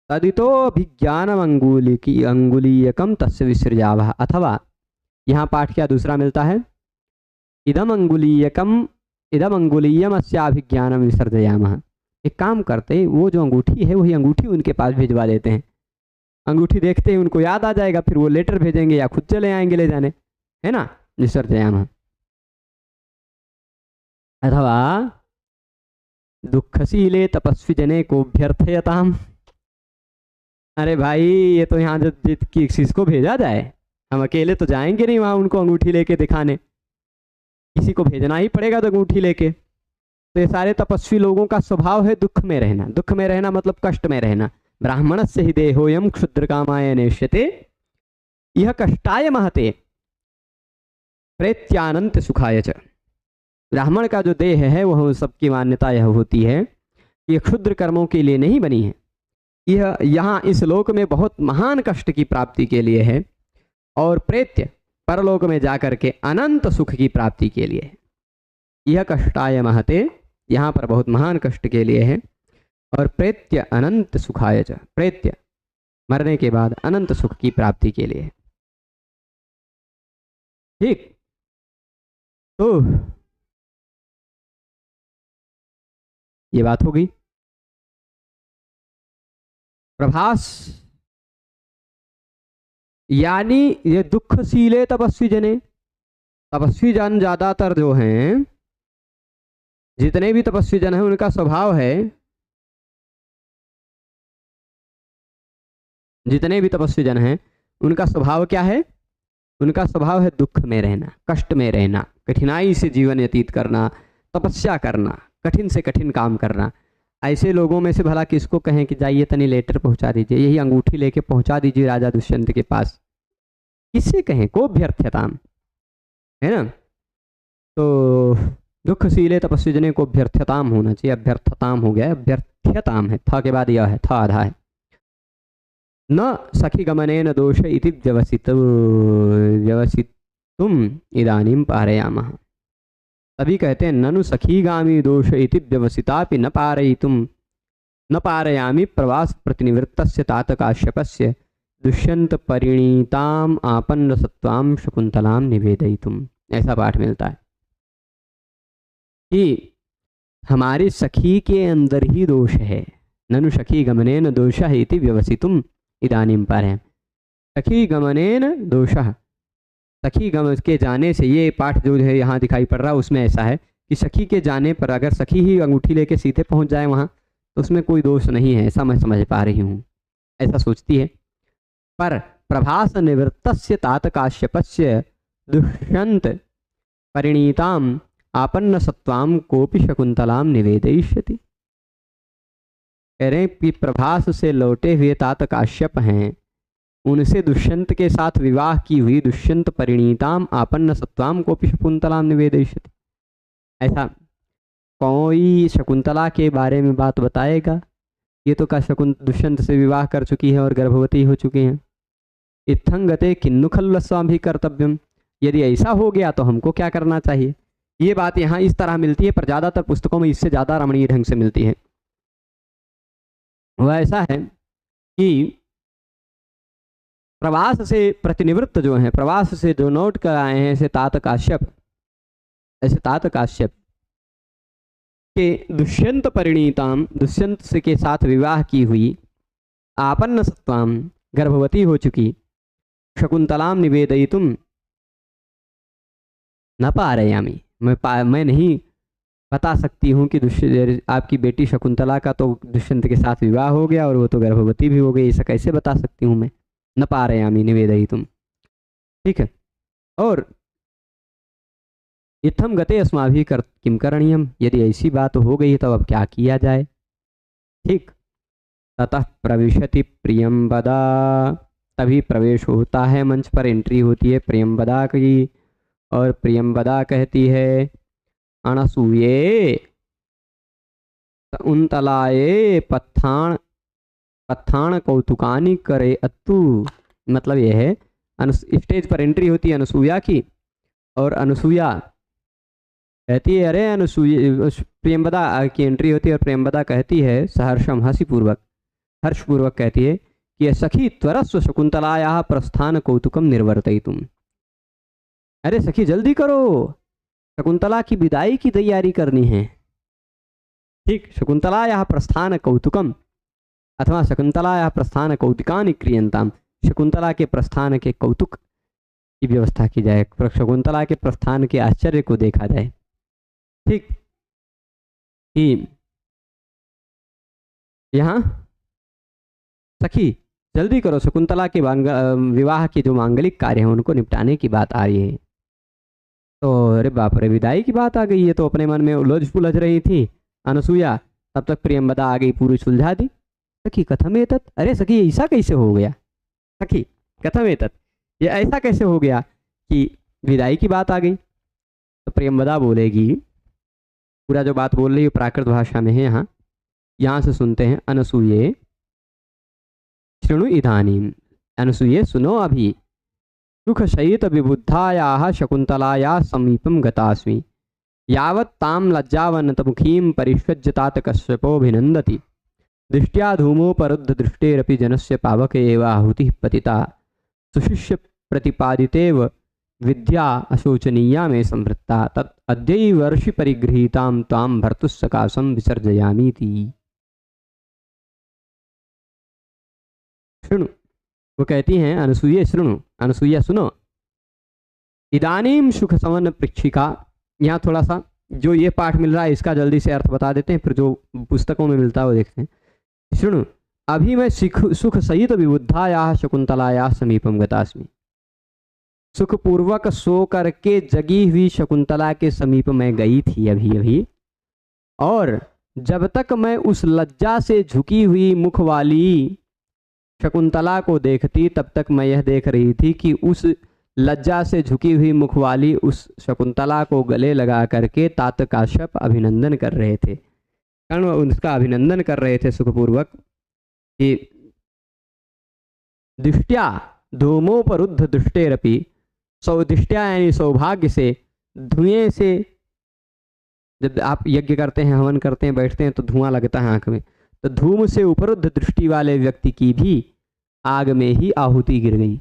Speaker 1: तदितो अभिज्ञानम अंगुलीयकम तस्य विसृजावः, अथवा यहाँ पाठ क्या दूसरा मिलता है, इदम अंगुलीयम अस्याभिज्ञानम विसर्जयामः। एक काम करते, वो जो अंगूठी है वही अंगूठी उनके पास भिजवा देते हैं, अंगूठी देखते ही उनको याद आ जाएगा, फिर वो लेटर भेजेंगे या खुद चले आएंगे ले जाने, है ना, विसर्जयामः। अथवा दुखशीले तपस्वी जने को अभ्यर्थयताम, अरे भाई ये तो यहाँ जो किसको भेजा जाए, हम अकेले तो जाएंगे नहीं वहाँ उनको अंगूठी लेके दिखाने, किसी को भेजना ही पड़ेगा तो अंगूठी लेके। तो ये सारे तपस्वी लोगों का स्वभाव है दुख में रहना, दुख में रहना मतलब कष्ट में रहना, ब्राह्मणस्य हि देहोऽयं क्षुद्रकामाय नेष्यते इह कष्टाय महते प्रेत्यानंत सुखाय च। ब्राह्मण का जो देह है वह सबकी मान्यता यह होती है कि यह क्षुद्र कर्मों के लिए नहीं बनी है, यह यहाँ इस लोक में बहुत महान कष्ट की प्राप्ति के लिए है, और प्रेत्य परलोक में जाकर के अनंत सुख की प्राप्ति के लिए है। यह कष्टाय महते, यहाँ पर बहुत महान कष्ट के लिए है, और प्रेत्य अनंत सुखाय च, प्रेत्य मरने के बाद अनंत सुख की प्राप्ति के लिए। ठीक, तो ये बात हो गई। प्रभास यानी ये दुखशीले तपस्वी जने, तपस्वी जन ज्यादातर जो हैं, जितने भी तपस्वी जन हैं उनका स्वभाव है, जितने भी तपस्वी जन हैं उनका स्वभाव क्या है? उनका स्वभाव है दुख में रहना, कष्ट में रहना, कठिनाई से जीवन व्यतीत करना, तपस्या करना, कठिन से कठिन काम करना। ऐसे लोगों में से भला किसको कहें कि जाइए तनी लेटर पहुंचा दीजिए, यही अंगूठी लेके पहुंचा दीजिए राजा दुष्यंत के पास, किससे कहें? को अभ्यर्थ्यताम, है ना। तो दुखशीले तपस्वी जने को अभ्यर्थ्यताम होना चाहिए, अभ्यर्थताम हो गया, अभ्यर्थ्यताम है, था के बाद यह है, था आधा है। न सखी गमनेन दोष इति व्यवसितुम इदानीं पारयामः। तभी कहते हैं ननु सखीगामी दोष इति व्यवसितापि न पारयितुम न पारयामि प्रवास प्रतिनिवृत्तस्य तात काश्यपस्य दुष्यंत परिणीताम आपन्न सत्वाम शकुंतलाम निवेदयितुम। ऐसा पाठ मिलता है कि हमारी सखी के अंदर ही दोष है। ननु सखी गमनेन दोषः इति व्यवसितुम इदानीं पारयामि। सखी गमनेन दोषः, सखी गम के जाने से, ये पाठ जो है यहाँ दिखाई पड़ रहा है उसमें ऐसा है कि सखी के जाने पर अगर सखी ही अंगूठी लेके सीधे पहुँच जाए वहाँ तो उसमें कोई दोष नहीं है, ऐसा मैं समझ पा रही हूँ, ऐसा सोचती है। पर प्रभास निवृत्तस्य तात काश्यपस्य दुष्यंत परिणीताम आपन्न सत्वाम कोपि शकुंतलाम निवेदयिष्यति। कह रहे हैं कि प्रभास से लौटे हुए तात काश्यप हैं, उनसे दुष्यंत के साथ विवाह की हुई दुष्यंत परिणीताम आपन्न सत्वाम कोपि शकुंतलाम निवेदयिष्यति। ऐसा कोई शकुंतला के बारे में बात बताएगा? ये तो का दुष्यंत से विवाह कर चुकी है और गर्भवती हो चुकी हैं। इत्थंगते किन्नु खल्lu अस्माभिः कर्तव्यम, यदि ऐसा हो गया तो हमको क्या करना चाहिए? ये बात यहाँ इस तरह मिलती है, पर ज़्यादातर पुस्तकों में इससे ज़्यादा रमणीय ढंग से मिलती है। वह ऐसा है कि प्रवास से प्रतिनिवृत्त जो हैं, प्रवास से जो लौट कर आए हैं, ऐसे तात काश्यप, ऐसे तात काश्यप के दुष्यंत परिणीताम, दुष्यंत से के साथ विवाह की हुई, आपन्न सत्वाम, गर्भवती हो चुकी, शकुंतलाम निवेदयितुम न पारयामि, मैं नहीं बता सकती हूँ कि आपकी बेटी शकुंतला का तो दुष्यंत के साथ विवाह हो गया और वो तो गर्भवती भी हो गई, ऐसा कैसे बता सकती हूँ मैं? न पारयामि निवेदयितुम। ठीक है। और इत्थम गते अस्माभिः किम करणीयम, यदि ऐसी बात हो गई तो अब क्या किया जाए? ठीक। ततः प्रविशति प्रियंवदा, तभी प्रवेश होता है, मंच पर एंट्री होती है प्रियंवदा की, और प्रियंवदा कहती है अनसूये शकुंतलाये पत्थान कौतुकानि करे अत्तु। मतलब यह है, स्टेज पर एंट्री होती है अनसूया की, और अनसूया कहती है, अरे अनसूया, प्रियंवदा की एंट्री होती है और प्रियंवदा कहती है सहर्षम, हर्षपूर्वक कहती है कि सखी त्वरस्व शकुंतलायाः प्रस्थान कौतुकम निर्वर्तयितुम। अरे सखी जल्दी करो, शकुंतला की विदाई की तैयारी करनी है। ठीक। शकुंतलायाः प्रस्थान कौतुकम अथवा शकुंतलायाः प्रस्थान कौतुकानि क्रियन्ताम, शकुंतला के प्रस्थान के कौतुक की व्यवस्था की जाए, शकुंतला के प्रस्थान के आश्चर्य को देखा जाए। ठीक। कि यहाँ सखी जल्दी करो, शकुंतला के विवाह के जो मांगलिक कार्य हैं उनको निपटाने की बात आ रही है। तो अरे बाप रे, विदाई की बात आ गई है। तो अपने मन में उलझ पुलझ रही थी अनसूया, तब तक प्रियंवदा आ गई, पूरी सुलझा दी। सखी कथमेतत्, अरे सखी ऐसा कैसे हो गया, सखी कथमेतत्, ये ऐसा कैसे हो गया कि विदाई की बात आ गई। तो प्रियंवदा बोलेगी, पूरा जो बात बोल रही है प्राकृत भाषा में है, यहाँ से सुनते हैं। अनसूये शृणु इदानीम, अनसूये सुनो अभी, सुख शयित विबुद्धायाः शकुन्तलायाः समीपं गतास्मि, यावत् तां लज्जावनतमुखीं परिष्वज्यतात कश्यपोऽभिनन्दति, दृष्ट्या धूमोपरुद्ध दृष्टेरपि जनस्य पावके एव आहुतिः पतिता, सुशिष्य प्रतिपादितेव विद्या अशोचनीया में संवृत्ता, तत् अद्यैव वर्षि परिगृहीतां तां भर्तुस्सकाशं विसर्जयामीति। शृणु, वो कहती हैं अनसूये शृणु, अनसूया सुनो, इदानीम सुख सवन पृच्छिका। यहाँ थोड़ा सा जो ये पाठ मिल रहा है इसका जल्दी से अर्थ बता देते हैं, फिर जो पुस्तकों में मिलता है वो देखते हैं। शृणु, अभी मैं सुख सहित विबुद्धायाः शकुन्तलायाः समीपम गतास्मि, सुखपूर्वक सो करके जगी हुई शकुंतला के समीप मैं गई थी अभी अभी, और जब तक मैं उस लज्जा से झुकी हुई मुख वाली शकुंतला को देखती तब तक मैं यह देख रही थी कि उस लज्जा से झुकी हुई मुख वाली उस शकुंतला को गले लगा करके तात काश्यप अभिनंदन कर रहे थे, कारण उसका अभिनंदन कर रहे थे सुखपूर्वक कि दृष्टिया धूमोपरुद्ध दृष्टेरपि, दृष्टिया यानी सौभाग्य से, धुएं से, जब आप यज्ञ करते हैं हवन करते हैं बैठते हैं तो धुआं लगता है आंख में, तो धूम से उपरुद्ध दृष्टि वाले व्यक्ति की भी आग में ही आहुति गिर गई।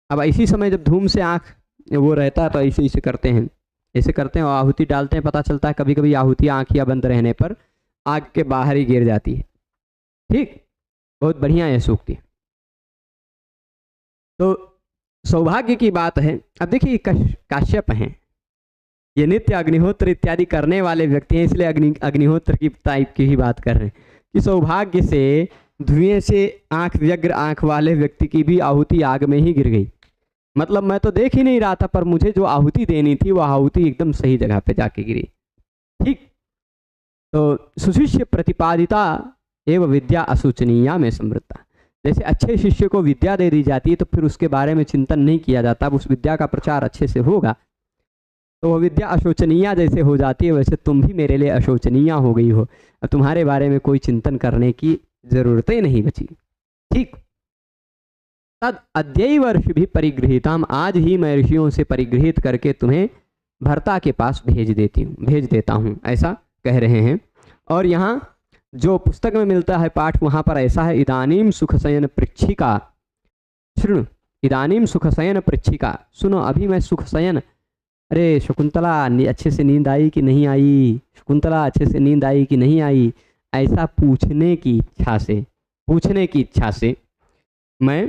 Speaker 1: अब इसी समय जब धूम से आंख वो रहता है तो ऐसे ऐसे करते हैं, ऐसे करते हैं और आहुति डालते हैं, पता चलता है कभी कभी आहुति आंखियां बंद रहने पर आग के बाहर ही गिर जाती है। ठीक, बहुत बढ़िया है सूक्ति। तो सौभाग्य की बात है। अब देखिए काश्यप हैं, ये नित्य अग्निहोत्र इत्यादि करने वाले व्यक्ति हैं, इसलिए अग्निहोत्र की टाइप की ही बात कर रहे हैं कि सौभाग्य से धुएं से आंख व्यग्र आंख वाले व्यक्ति की भी आहुति आग में ही गिर गई। मतलब मैं तो देख ही नहीं रहा था, पर मुझे जो आहुति देनी थी वो आहुति एकदम सही जगह पे जाके गिरी। ठीक, तो सुशिष्य प्रतिपादिता एवं विद्या असूचनीया में समृद्धा। जैसे अच्छे शिष्य को विद्या दे दी जाती है तो फिर उसके बारे में चिंतन नहीं किया जाता, अब उस विद्या का प्रचार अच्छे से होगा तो वह विद्या अशोचनीय जैसे हो जाती है, वैसे तुम भी मेरे लिए अशोचनीय हो गई हो, अब तुम्हारे बारे में कोई चिंतन करने की जरूरत ही नहीं बची। ठीक, तद अद्यैव वर्ष भी परिगृहीताम, आज ही मैं ऋषियों से परिगृहित करके तुम्हें भर्ता के पास भेज देता हूँ, ऐसा कह रहे हैं। और यहाँ जो पुस्तक में मिलता है पाठ वहाँ पर ऐसा है, इदानीम सुखशयन पृच्छिका, शृणु इदानीम सुखशयन पृच्छिका, सुनो अभी मैं सुखशयन, अरे शकुंतला अच्छे से नींद आई कि नहीं आई, शकुंतला अच्छे से नींद आई कि नहीं आई, ऐसा पूछने की इच्छा से मैं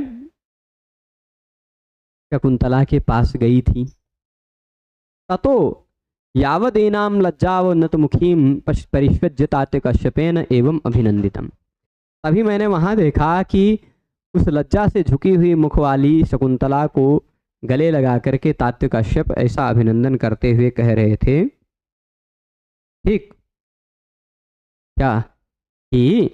Speaker 1: शकुंतला के पास गई थी। ततो यावदेनाम लज्जावनतमुखीं परिष्वज्यतात कश्यपेन एवं अभिनंदितम, तभी मैंने वहाँ देखा कि उस लज्जा से झुकी हुई मुख वाली शकुंतला को गले लगा करके तात कश्यप ऐसा अभिनंदन करते हुए कह रहे थे। ठीक, क्या कि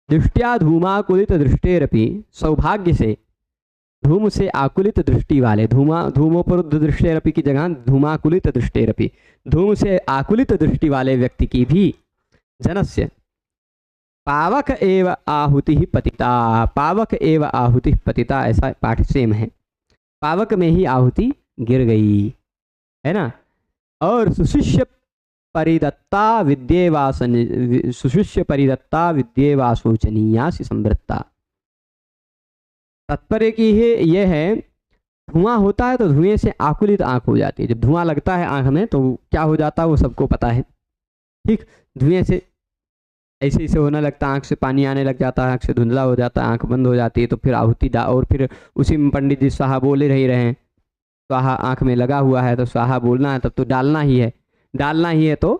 Speaker 1: दृष्टिया धूमाकुलित दृष्टेरपि, सौभाग्य से धूम से आकुलित दृष्टि वाले, धूमोपरुद्ध दृष्टेरपि की जगह धूमाकुलित दृष्टेरपि, धूम से आकुलित दृष्टि वाले व्यक्ति की भी जनस्य पावक एव आहुति पतिता, पावक एव आहुति पतिता, ऐसा पाठ सेम है, पावक में ही आहुति गिर गई है ना। और सुशिष्य परिदत्ता विद्येवाशोचनीया संवृत्ता, तात्पर्य की यह है, धुआं होता है तो धुएं से आकुलित आंख हो जाती है। जब धुआं लगता है आंख में तो क्या हो जाता है वो सबको पता है। ठीक, धुएं से ऐसे ऐसे होने लगता है, आंख से पानी आने लग जाता है, आंख से धुंधला हो जाता है, आंख बंद हो जाती है, तो फिर आहुति और फिर उसी में पंडित जी स्वाहा बोले रहे हैं, स्वाहा आंख में लगा हुआ है तो स्वाहा बोलना है, तब तो डालना ही है तो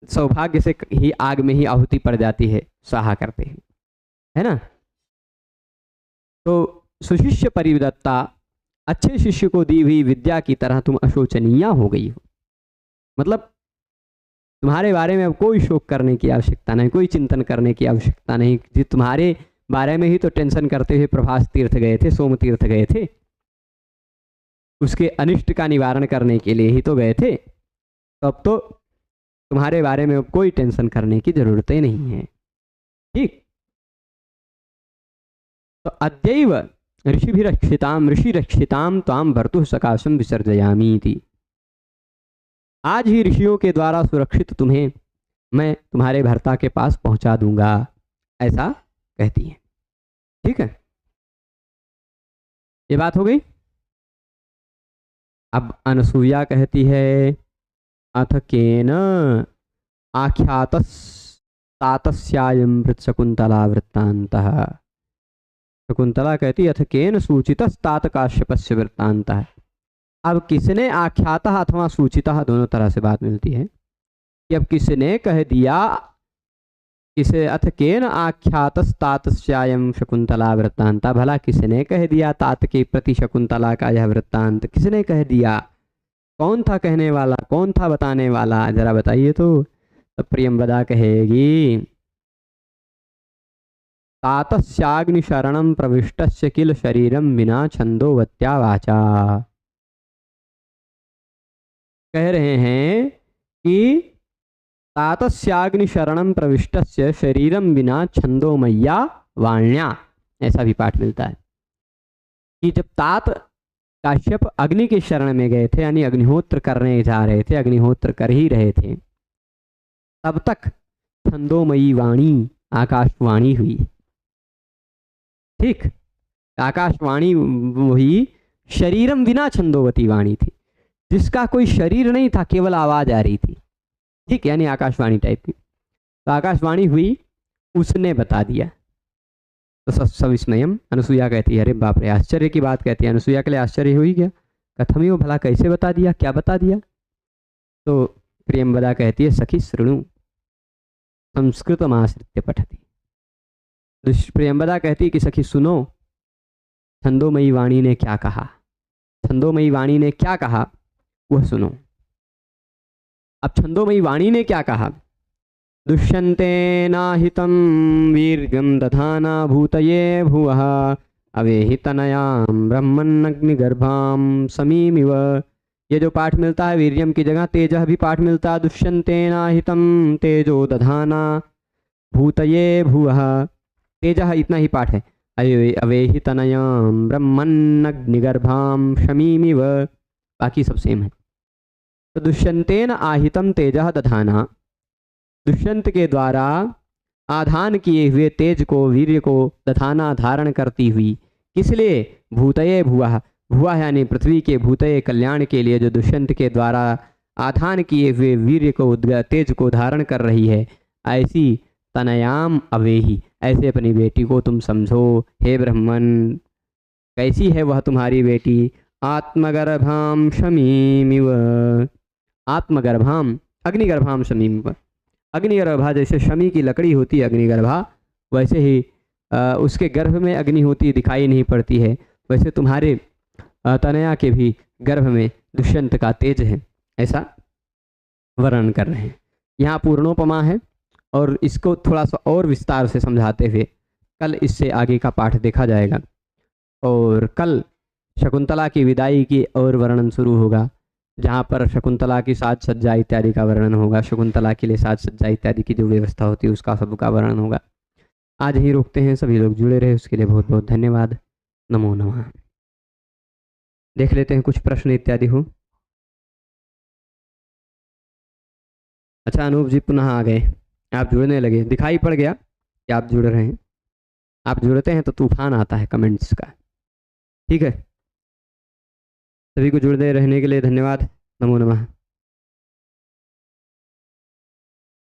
Speaker 1: सौभाग्य से ही आग में ही आहुति पड़ जाती है स्वाहा करते हैं, है ना। तो सुशिष्य परिदत्ता, अच्छे शिष्य को दी हुई विद्या की तरह तुम अशोचनीय हो गई हो। मतलब तुम्हारे बारे में अब कोई शोक करने की आवश्यकता नहीं, कोई चिंतन करने की आवश्यकता नहीं। जी तुम्हारे बारे में ही तो टेंशन करते हुए प्रभास तीर्थ गए थे, सोम तीर्थ गए थे, उसके अनिष्ट का निवारण करने के लिए ही तो गए थे। तो अब तो तुम्हारे बारे में अब कोई टेंशन करने की जरूरत ही नहीं है। ठीक, तो अद्यैव ऋषि रक्षिताम ताम भर्तु सकाशम विसर्जयामी थी। आज ही ऋषियों के द्वारा सुरक्षित तुम्हें मैं तुम्हारे भर्ता के पास पहुंचा दूंगा, ऐसा कहती है। ठीक है, ये बात हो गई। अब अनसुईया कहती है अथ केन आख्यातस्तातस्यायं शकुंतला वृत्तान्तः। शकुंतला कहती अथ केन सूचितस्तात काश्यपस्य वृत्तान्तः। अब किसने आख्यातः अथवा सूचितः, दोनों तरह से बात मिलती है कि अब किसने कह दिया, किसे अथ केन आख्यातस्तातस्यायं शकुंतला वृत्तांत, भला किसने कह दिया तात के प्रति शकुंतला का यह वृत्तांत, किसने कह दिया, कौन था कहने वाला, कौन था बताने वाला, जरा बताइए। तो प्रियंवदा कहेगी तातस्याग्नि शरणं प्रविष्टस्य किल शरीरम विना छंदोवत्या वाचा। कह रहे हैं कि तातस्याग्नि शरणं प्रविष्टस्य शरीरम विना छंदोमय्या वाण्या, ऐसा भी पाठ मिलता है कि जब तात काश्यप अग्नि के शरण में गए थे, यानी अग्निहोत्र करने जा रहे थे, अग्निहोत्र कर ही रहे थे, तब तक छंदोमयी वाणी आकाशवाणी हुई। ठीक, आकाशवाणी हुई, शरीरम विना छंदोवती वाणी थी, जिसका कोई शरीर नहीं था, केवल आवाज आ रही थी। ठीक, यानी आकाशवाणी टाइप की। तो आकाशवाणी हुई, उसने बता दिया। तो सविस्मयम, अनुसुईया कहती है अरे बाप रे, आश्चर्य की बात कहती है। अनुसुईया के लिए आश्चर्य हुई क्या, कथमियो, भला कैसे बता दिया, क्या बता दिया। तो प्रियंवदा कहती है सखी शृणु संस्कृतमाश्रित्य पठति। प्रियंवदा कहती है कि सखी सुनो, छंदोमयी वाणी ने क्या कहा, छंदोमयी वाणी ने क्या कहा वह सुनो। अब छंदोमयी वाणी ने क्या कहा, दुष्यन्तेनाहितं वीर्यं दधाना भूतये भुवः अवेहितनयां ब्रह्मन्नग्निगर्भां समीमिव। ये जो पाठ मिलता है वीर्यम की जगह तेजः भी पाठ मिलता है। दुष्यन्तेनाहितं तेजो दधाना भूतये भुवः, तेजः इतना ही पाठ है। अवेहितनयां ब्रह्मन्नग्निगर्भां शमीमिव, बाकी सब सेम है। तो दुष्यंतेन आहितम तेजः दधाना, दुष्यंत के द्वारा आधान किए हुए तेज को, वीर्य को दधाना धारण करती हुई, किसलिए, भूतये भुवः, भुवः यानी पृथ्वी के, भूतये कल्याण के लिए जो दुष्यंत के द्वारा आधान किए हुए वीर्य को, तेज को धारण कर रही है, ऐसी तनयाम अवेही, ऐसे अपनी बेटी को तुम समझो हे ब्रह्मन। कैसी है वह तुम्हारी बेटी, आत्मगर्भाम शमीमिव, आत्मगर्भाम अग्निगर्भाम शमीमिव, अग्निगर्भा जैसे शमी की लकड़ी होती है अग्निगर्भा, वैसे ही उसके गर्भ में अग्नि होती दिखाई नहीं पड़ती है, वैसे तुम्हारे तनया के भी गर्भ में दुष्यंत का तेज है, ऐसा वर्णन कर रहे हैं। यहाँ पूर्णोपमा है और इसको थोड़ा सा और विस्तार से समझाते हुए कल इससे आगे का पाठ देखा जाएगा। और कल शकुंतला की विदाई की और वर्णन शुरू होगा, जहाँ पर शकुंतला की साज सज्जा इत्यादि का वर्णन होगा, शकुंतला के लिए साज सज्जा इत्यादि की जो व्यवस्था होती है उसका सबका वर्णन होगा। आज ही रोकते हैं, सभी लोग जुड़े रहे उसके लिए बहुत बहुत धन्यवाद। नमो नमः। देख लेते हैं कुछ प्रश्न इत्यादि हो। अच्छा, अनूप जी पुनः आ गए, आप जुड़ने लगे, दिखाई पड़ गया कि आप जुड़ रहे हैं। आप जुड़ते हैं तो तूफान आता है कमेंट्स का। ठीक है, सभी को जुड़े रहने के लिए धन्यवाद। नमो नमः।